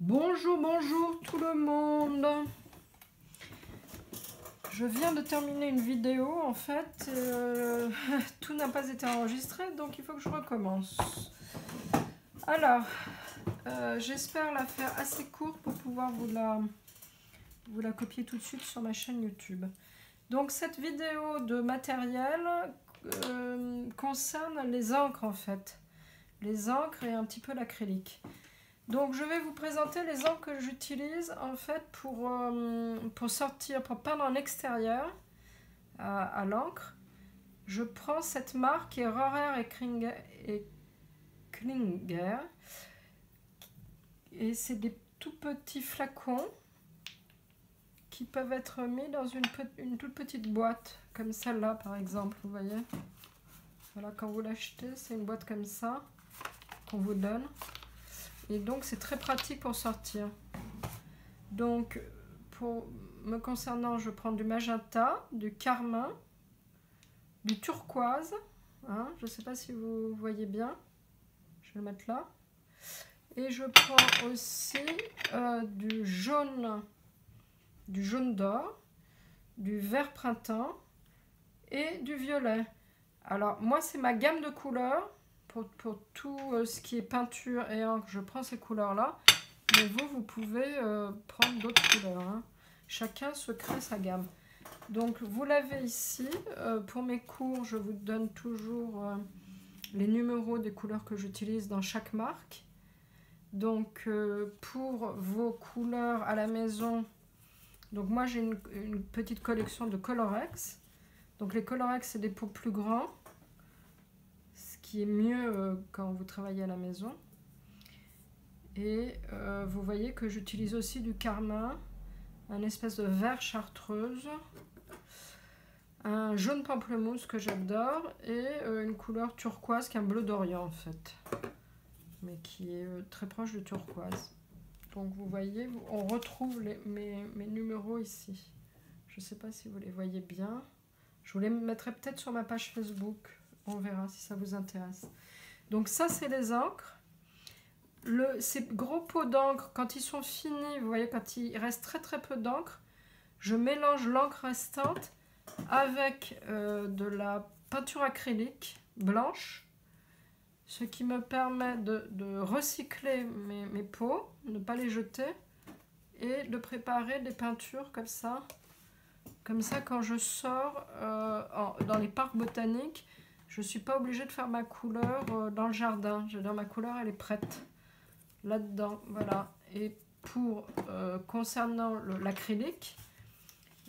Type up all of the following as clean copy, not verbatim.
Bonjour, bonjour tout le monde. Je viens de terminer une vidéo en fait. Tout n'a pas été enregistré donc il faut que je recommence. Alors, j'espère la faire assez courte pour pouvoir vous la copier tout de suite sur ma chaîne YouTube. Donc cette vidéo de matériel concerne les encres en fait. Les encres et un petit peu l'acrylique. Donc je vais vous présenter les encres que j'utilise en fait pour sortir, pour peindre en extérieur à l'encre. Je prends cette marque qui est Rohrer et Klinger. Et c'est des tout petits flacons qui peuvent être mis dans une toute petite boîte, comme celle-là par exemple, vous voyez. Voilà, quand vous l'achetez, c'est une boîte comme ça qu'on vous donne. Et donc c'est très pratique pour sortir. Donc pour me concernant, je prends du magenta, du carmin, du turquoise, hein, je ne sais pas si vous voyez bien, je vais le mettre là. Et je prends aussi du jaune d'or, du vert printemps et du violet. Alors moi c'est ma gamme de couleurs. Pour tout ce qui est peinture et encre, je prends ces couleurs-là. Mais vous pouvez prendre d'autres couleurs. Hein. Chacun se crée sa gamme. Donc, vous l'avez ici. Pour mes cours, je vous donne toujours les numéros des couleurs que j'utilise dans chaque marque. Donc, pour vos couleurs à la maison, donc moi j'ai une petite collection de Colorex. Donc, les Colorex, c'est des pots plus grands. Qui est mieux quand vous travaillez à la maison. Et vous voyez que j'utilise aussi du carmin, un espèce de vert chartreuse, un jaune pamplemousse que j'adore et une couleur turquoise qui est un bleu d'Orient en fait, mais qui est très proche du turquoise. Donc vous voyez, on retrouve mes numéros ici. Je ne sais pas si vous les voyez bien. Je vous les mettrai peut-être sur ma page Facebook. On verra si ça vous intéresse. Donc ça, c'est les encres. Ces gros pots d'encre, quand ils sont finis, vous voyez, quand il reste très peu d'encre, je mélange l'encre restante avec de la peinture acrylique blanche, ce qui me permet de recycler mes pots, ne pas les jeter, et de préparer des peintures comme ça. Comme ça, quand je sors dans les parcs botaniques, je ne suis pas obligée de faire ma couleur dans le jardin. Ma couleur, elle est prête. Là-dedans, voilà. Et pour concernant l'acrylique,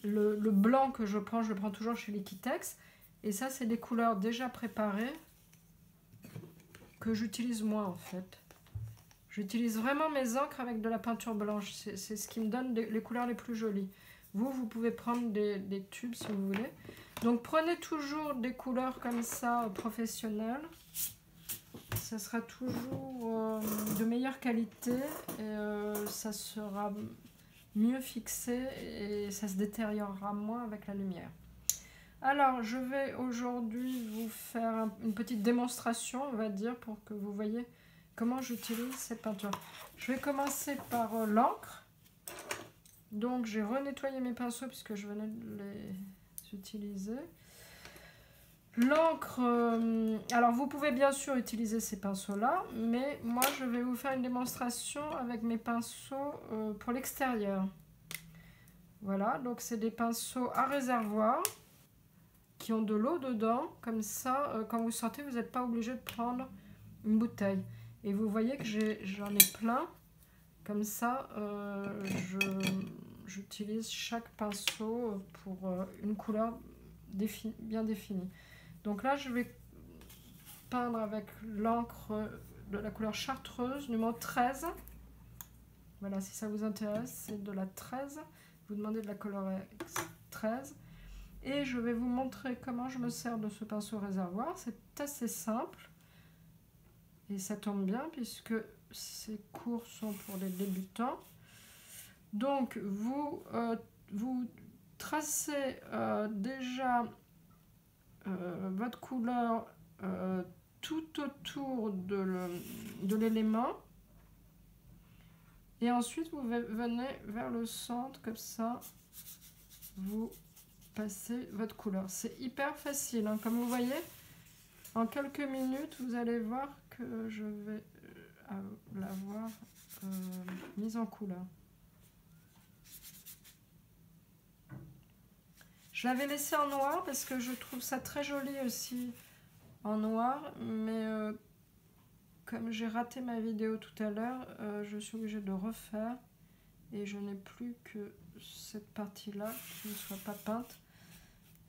le blanc que je prends toujours chez Liquitex. Et ça, c'est des couleurs déjà préparées que j'utilise moins en fait. J'utilise vraiment mes encres avec de la peinture blanche. C'est ce qui me donne les couleurs les plus jolies. Vous pouvez prendre des tubes si vous voulez. Donc prenez toujours des couleurs comme ça professionnelles. Ça sera toujours de meilleure qualité et ça sera mieux fixé et ça se détériorera moins avec la lumière. Alors, je vais aujourd'hui vous faire une petite démonstration, on va dire, pour que vous voyez comment j'utilise cette peinture. Je vais commencer par l'encre. Donc, j'ai renettoyé mes pinceaux puisque je venais de les utiliser. L'encre, alors vous pouvez bien sûr utiliser ces pinceaux-là, mais moi je vais vous faire une démonstration avec mes pinceaux pour l'extérieur. Voilà, donc c'est des pinceaux à réservoir qui ont de l'eau dedans, comme ça, quand vous sortez, vous n'êtes pas obligé de prendre une bouteille. Et vous voyez que j'en ai plein, comme ça, j'utilise chaque pinceau pour une couleur bien définie. Donc là, je vais peindre avec l'encre de la couleur chartreuse, numéro 13. Voilà, si ça vous intéresse, c'est de la 13. Vous demandez de la Colorex 13. Et je vais vous montrer comment je me sers de ce pinceau réservoir. C'est assez simple. Et ça tombe bien puisque ces cours sont pour les débutants. Donc, vous tracez déjà votre couleur tout autour de l'élément. Et ensuite, vous venez vers le centre, comme ça, vous passez votre couleur. C'est hyper facile, hein. Comme vous voyez, en quelques minutes, vous allez voir que je vais l'avoir mise en couleur. Je l'avais laissé en noir parce que je trouve ça très joli aussi en noir, mais comme j'ai raté ma vidéo tout à l'heure, je suis obligée de refaire et je n'ai plus que cette partie-là qui ne soit pas peinte.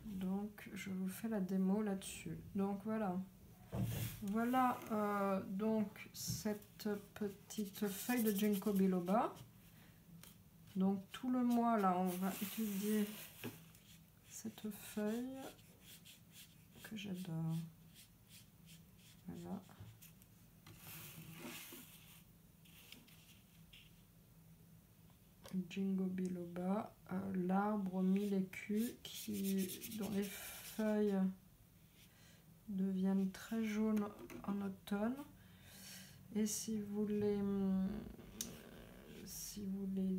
Donc je vous fais la démo là-dessus. Donc voilà. Voilà donc cette petite feuille de Ginkgo biloba. Donc tout le mois là, on va étudier cette feuille que j'adore. Voilà. Ginkgo biloba, l'arbre mille écus dont les feuilles deviennent très jaunes en automne. Et si vous les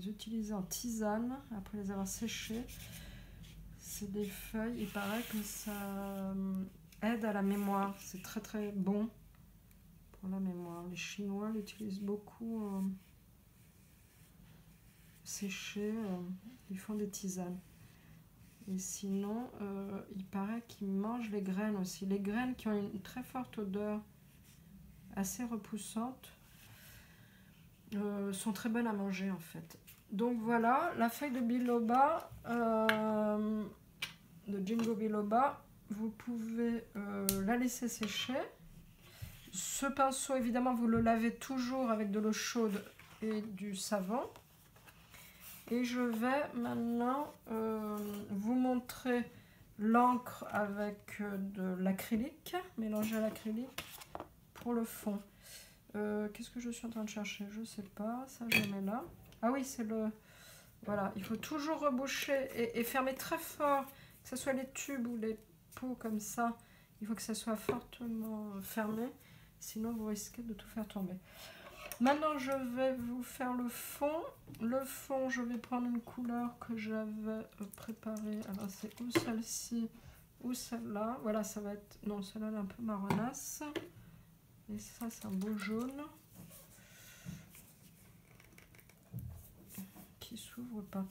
utilisez en tisane, après les avoir séchées, c'est des feuilles, il paraît que ça aide à la mémoire. C'est très très bon pour la mémoire. Les Chinois l'utilisent beaucoup séchées, ils font des tisanes. Et sinon, il paraît qu'ils mangent les graines aussi. Les graines qui ont une très forte odeur, assez repoussante, sont très bonnes à manger en fait. Donc voilà, la feuille de biloba, de Ginkgo biloba, vous pouvez la laisser sécher. Ce pinceau, évidemment, vous le lavez toujours avec de l'eau chaude et du savon. Et je vais maintenant vous montrer l'encre avec de l'acrylique, mélangé à l'acrylique pour le fond. Qu'est-ce que je suis en train de chercher? Je ne sais pas, ça je le mets là. Ah oui, c'est le... Voilà, il faut toujours reboucher et fermer très fort, que ce soit les tubes ou les pots comme ça. Il faut que ça soit fortement fermé, sinon vous risquez de tout faire tomber. Maintenant, je vais vous faire le fond. Le fond, je vais prendre une couleur que j'avais préparée. Alors, c'est ou celle-ci ou celle-là. Voilà, ça va être... Non, celle-là, elle est un peu marronasse. Et ça, c'est un beau jaune. Qui s'ouvre pas.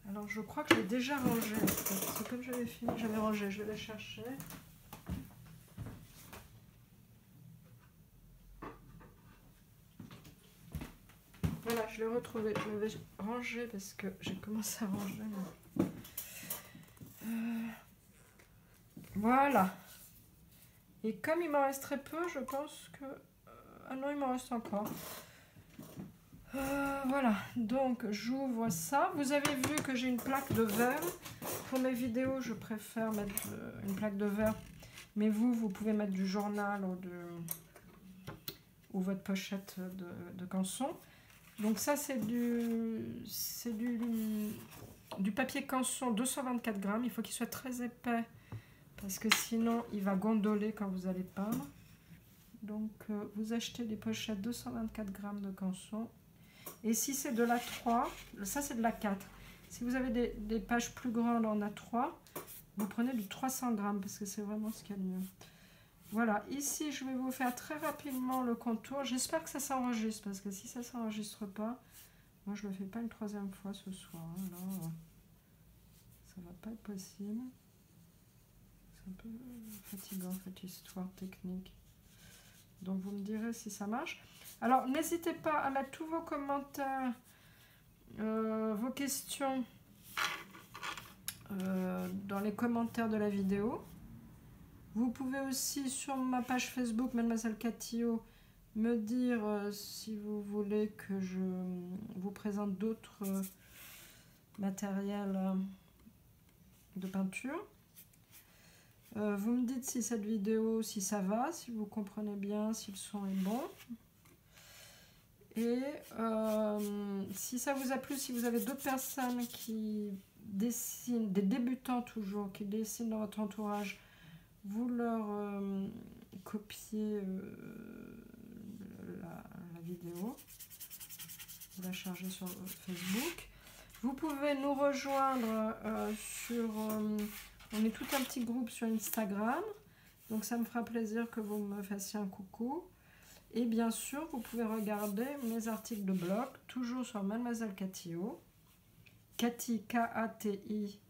Alors, je crois que j'ai déjà rangé. C'est comme j'avais fini, j'avais rangé. Je vais les chercher. Voilà, je l'ai retrouvé. Je l'avais rangé parce que j'ai commencé à ranger. Voilà. Et comme il m'en reste très peu, je pense que... Ah non, il m'en reste encore. Voilà, donc j'ouvre ça. Vous avez vu que j'ai une plaque de verre. Pour mes vidéos, je préfère mettre une plaque de verre. Mais vous pouvez mettre du journal ou votre pochette de canson. Donc ça, c'est du papier canson 224 grammes. Il faut qu'il soit très épais parce que sinon, il va gondoler quand vous allez peindre. Donc, vous achetez des pochettes 224 grammes de canson. Et si c'est de l'A3, ça c'est de l'A4. Si vous avez des pages plus grandes en A3, vous prenez du 300 grammes parce que c'est vraiment ce qu'il y a de mieux. Voilà, ici je vais vous faire très rapidement le contour. J'espère que ça s'enregistre parce que si ça ne s'enregistre pas, moi je ne le fais pas une troisième fois ce soir. Hein. Là, ça ne va pas être possible. C'est un peu fatigant cette histoire technique. Donc vous me direz si ça marche. Alors n'hésitez pas à mettre tous vos commentaires, vos questions dans les commentaires de la vidéo. Vous pouvez aussi sur ma page Facebook Mademoiselle Catillot me dire si vous voulez que je vous présente d'autres matériels de peinture. Vous me dites si cette vidéo, si ça va, si vous comprenez bien, si le son est bon. Et si ça vous a plu, si vous avez d'autres personnes qui dessinent, des débutants toujours, qui dessinent dans votre entourage, vous leur copiez la vidéo. facile à charger sur Facebook. Vous pouvez nous rejoindre sur... on est tout un petit groupe sur Instagram. Donc ça me fera plaisir que vous me fassiez un coucou. Et bien sûr, vous pouvez regarder mes articles de blog, toujours sur Mademoiselle Cathy O. Cathy, K-A-T-I,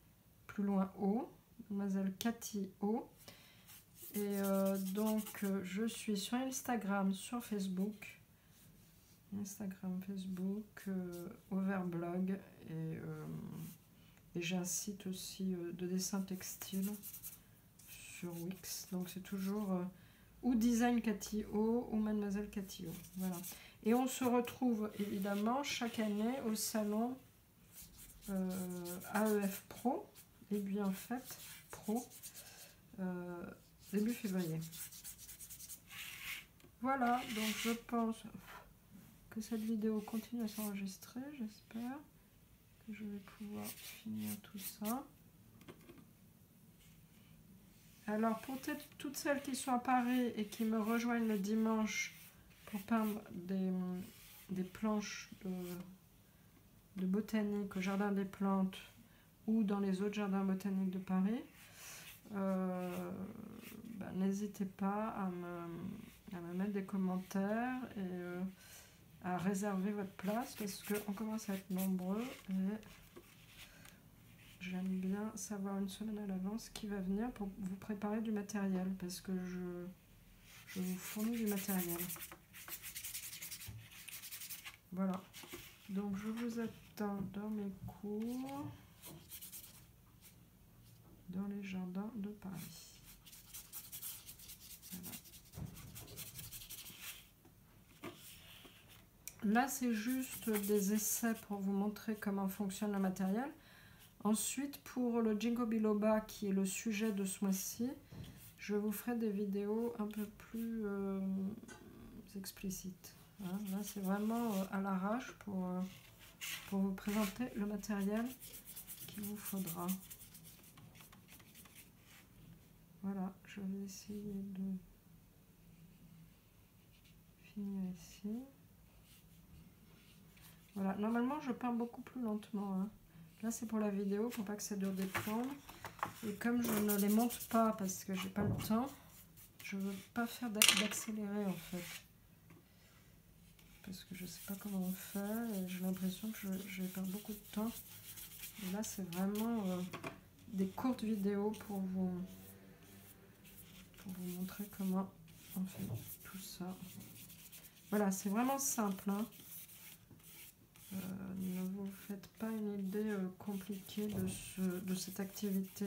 plus loin O. Mademoiselle Cathy O. Et donc, je suis sur Instagram, sur Facebook. Instagram, Facebook, Overblog. Et j'ai un site aussi de dessin textile sur Wix. Donc c'est toujours ou Design Cathy O ou Mademoiselle Cathy O. Voilà. Et on se retrouve évidemment chaque année au salon AEF Pro, Aiguille en fait Pro, début février. Voilà, donc je pense que cette vidéo continue à s'enregistrer. J'espère que je vais pouvoir finir tout ça. Alors pour toutes celles qui sont à Paris et qui me rejoignent le dimanche pour peindre des planches de botanique au Jardin des Plantes ou dans les autres jardins botaniques de Paris, n'hésitez pas à me mettre des commentaires et à réserver votre place parce qu'on commence à être nombreux et j'aime bien savoir une semaine à l'avance qui va venir pour vous préparer du matériel parce que je vous fournis du matériel. Voilà. Donc je vous attends dans mes cours dans les jardins de Paris. Voilà. Là, c'est juste des essais pour vous montrer comment fonctionne le matériel. Ensuite, pour le Ginkgo biloba, qui est le sujet de ce mois-ci, je vous ferai des vidéos un peu plus explicites. Hein. Là, c'est vraiment à l'arrache pour vous présenter le matériel qu'il vous faudra. Voilà, je vais essayer de finir ici. Voilà, normalement, je peins beaucoup plus lentement. Hein. Là, c'est pour la vidéo, pour pas que ça dure des plombes. Et comme je ne les monte pas parce que j'ai pas le temps, je veux pas faire d'accélérer en fait. Parce que je sais pas comment on fait et j'ai l'impression que je vais perdre beaucoup de temps. Et là, c'est vraiment des courtes vidéos pour vous montrer comment on fait tout ça. Voilà, c'est vraiment simple. Hein. Ne vous faites pas une idée compliquée de cette activité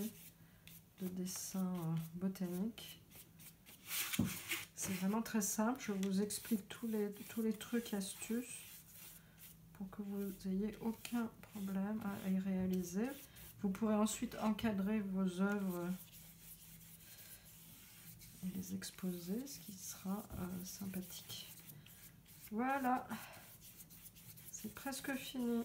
de dessin botanique. C'est vraiment très simple. Je vous explique tous les trucs et astuces pour que vous n'ayez aucun problème à y réaliser. Vous pourrez ensuite encadrer vos œuvres et les exposer, ce qui sera sympathique. Voilà. C'est presque fini.